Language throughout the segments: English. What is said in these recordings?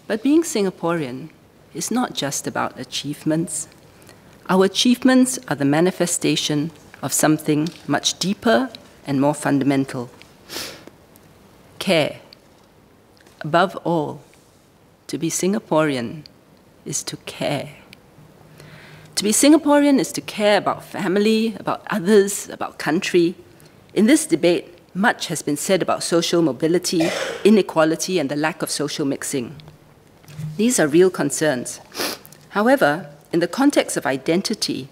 But being Singaporean is not just about achievements. Our achievements are the manifestation of something much deeper and more fundamental. Care. Above all, to be Singaporean is to care. To be Singaporean is to care about family, about others, about country. In this debate, much has been said about social mobility, inequality, and the lack of social mixing. These are real concerns. However, in the context of identity,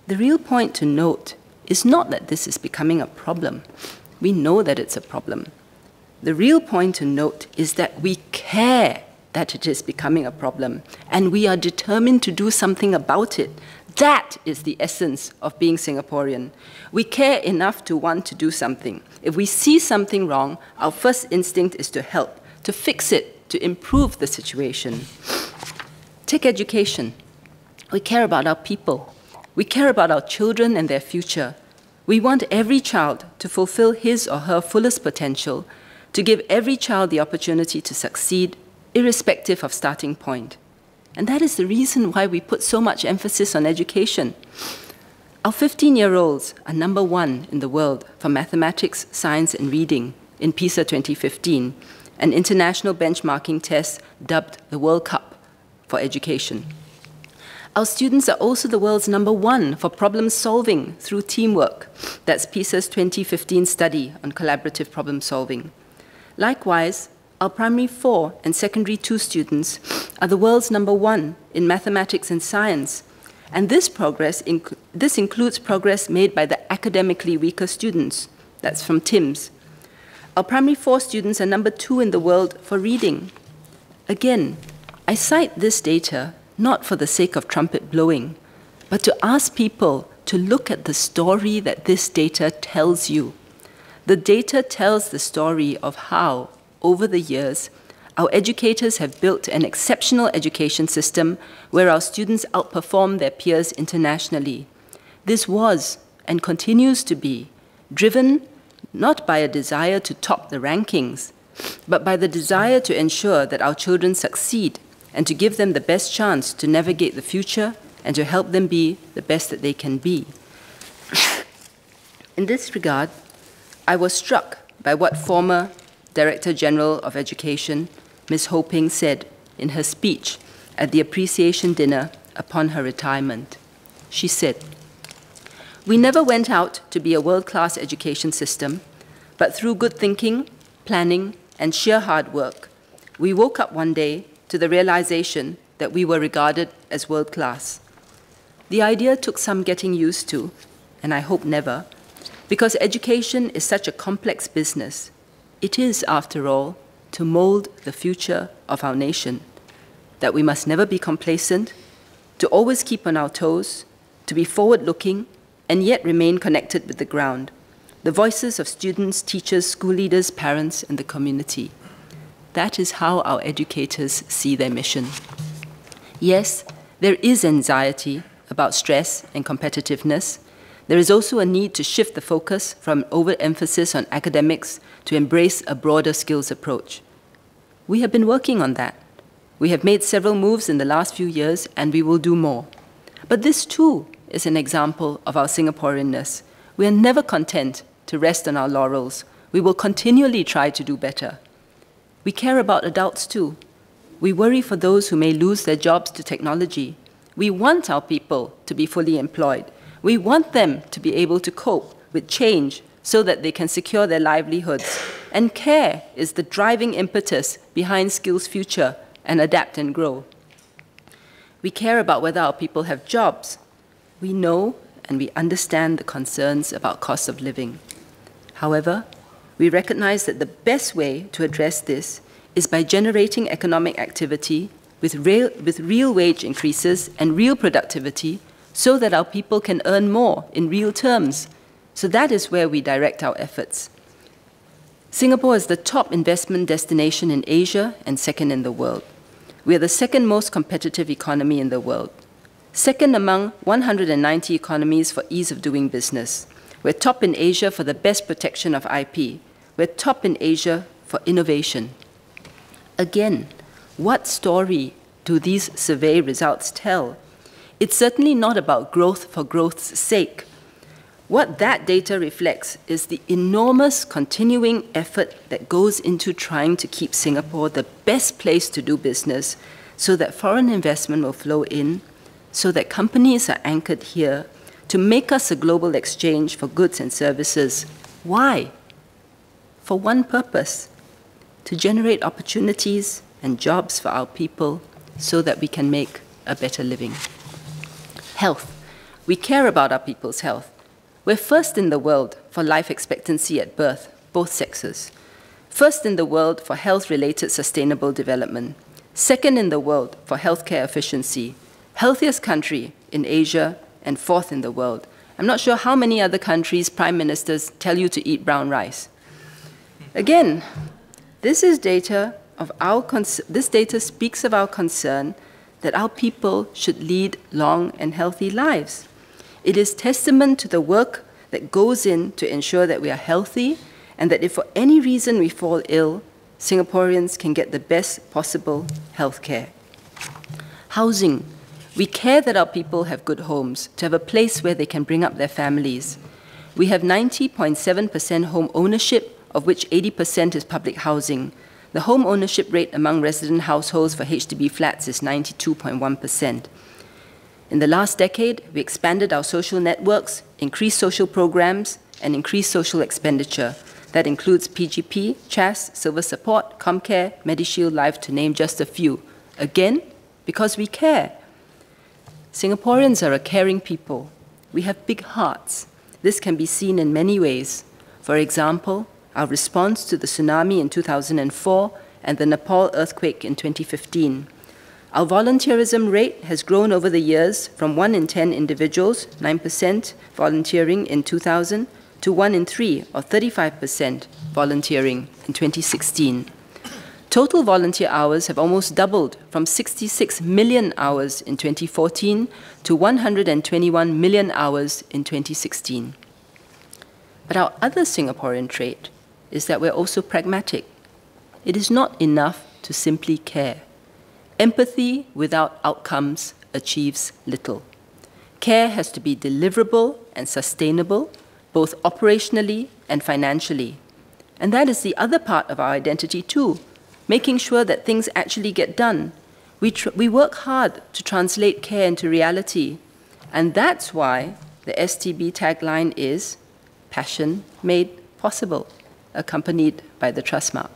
the real point to note is not that this is becoming a problem. We know that it's a problem. The real point to note is that we care that it is becoming a problem, and we are determined to do something about it. That is the essence of being Singaporean. We care enough to want to do something. If we see something wrong, our first instinct is to help, to fix it, to improve the situation. Take education. We care about our people. We care about our children and their future. We want every child to fulfill his or her fullest potential, to give every child the opportunity to succeed, irrespective of starting point. And that is the reason why we put so much emphasis on education. Our 15-year-olds are #1 in the world for mathematics, science, and reading in PISA 2015, an international benchmarking test dubbed the World Cup for education. Our students are also the world's #1 for problem solving through teamwork. That's PISA's 2015 study on collaborative problem solving. Likewise, our primary 4 and secondary 2 students are the world's #1 in mathematics and science. And this includes progress made by the academically weaker students. That's from TIMSS. Our primary 4 students are #2 in the world for reading. Again, I cite this data not for the sake of trumpet blowing, but to ask people to look at the story that this data tells you. The data tells the story of how, over the years, our educators have built an exceptional education system where our students outperform their peers internationally. This was, and continues to be, driven not by a desire to top the rankings, but by the desire to ensure that our children succeed and to give them the best chance to navigate the future and to help them be the best that they can be. In this regard, I was struck by what former Director General of Education, Ms. Ho Ping, said in her speech at the appreciation dinner upon her retirement. She said, "We never went out to be a world-class education system, but through good thinking, planning, and sheer hard work, we woke up one day to the realization that we were regarded as world-class. The idea took some getting used to, and I hope never, because education is such a complex business. It is, after all, to mold the future of our nation, that we must never be complacent, to always keep on our toes, to be forward-looking, and yet remain connected with the ground, the voices of students, teachers, school leaders, parents, and the community. That is how our educators see their mission. Yes, there is anxiety about stress and competitiveness. There is also a need to shift the focus from overemphasis on academics to embrace a broader skills approach. We have been working on that. We have made several moves in the last few years, and we will do more. But this too is an example of our Singaporeanness. We are never content to rest on our laurels. We will continually try to do better. We care about adults too. We worry for those who may lose their jobs to technology. We want our people to be fully employed. We want them to be able to cope with change so that they can secure their livelihoods. And care is the driving impetus behind Skills Future and Adapt and Grow. We care about whether our people have jobs. We know and we understand the concerns about cost of living. However, we recognize that the best way to address this is by generating economic activity with real wage increases and real productivity so that our people can earn more in real terms. So that is where we direct our efforts. Singapore is the top investment destination in Asia and second in the world. We are the second most competitive economy in the world. Second among 190 economies for ease of doing business. We're top in Asia for the best protection of IP. We're top in Asia for innovation. Again, What story do these survey results tell? It's certainly not about growth for growth's sake. What that data reflects is the enormous continuing effort that goes into trying to keep Singapore the best place to do business so that foreign investment will flow in, so that companies are anchored here, to make us a global exchange for goods and services. Why? For one purpose: to generate opportunities and jobs for our people so that we can make a better living. Health. We care about our people's health. We're first in the world for life expectancy at birth, both sexes. First in the world for health-related sustainable development. Second in the world for healthcare efficiency. Healthiest country in Asia and fourth in the world. I'm not sure how many other countries' prime ministers tell you to eat brown rice. Again, this data speaks of our concern that our people should lead long and healthy lives. It is testament to the work that goes in to ensure that we are healthy and that if for any reason we fall ill, Singaporeans can get the best possible health care. Housing. We care that our people have good homes, to have a place where they can bring up their families. We have 90.7% home ownership, of which 80% is public housing. The home ownership rate among resident households for HDB flats is 92.1%. In the last decade, we expanded our social networks, increased social programs, and increased social expenditure. That includes PGP, CHAS, Silver Support, Comcare, MediShield Life, to name just a few. Again, because we care. Singaporeans are a caring people. We have big hearts. This can be seen in many ways. For example, our response to the tsunami in 2004 and the Nepal earthquake in 2015. Our volunteerism rate has grown over the years from 1 in 10 individuals, 9% volunteering in 2000, to 1 in 3, or 35% volunteering in 2016. Total volunteer hours have almost doubled from 66 million hours in 2014 to 121 million hours in 2016. But our other Singaporean trait is that we're also pragmatic. It is not enough to simply care. Empathy without outcomes achieves little. Care has to be deliverable and sustainable, both operationally and financially. And that is the other part of our identity too, making sure that things actually get done. We work hard to translate care into reality. And that's why the STB tagline is "Passion Made Possible," accompanied by the trust mark.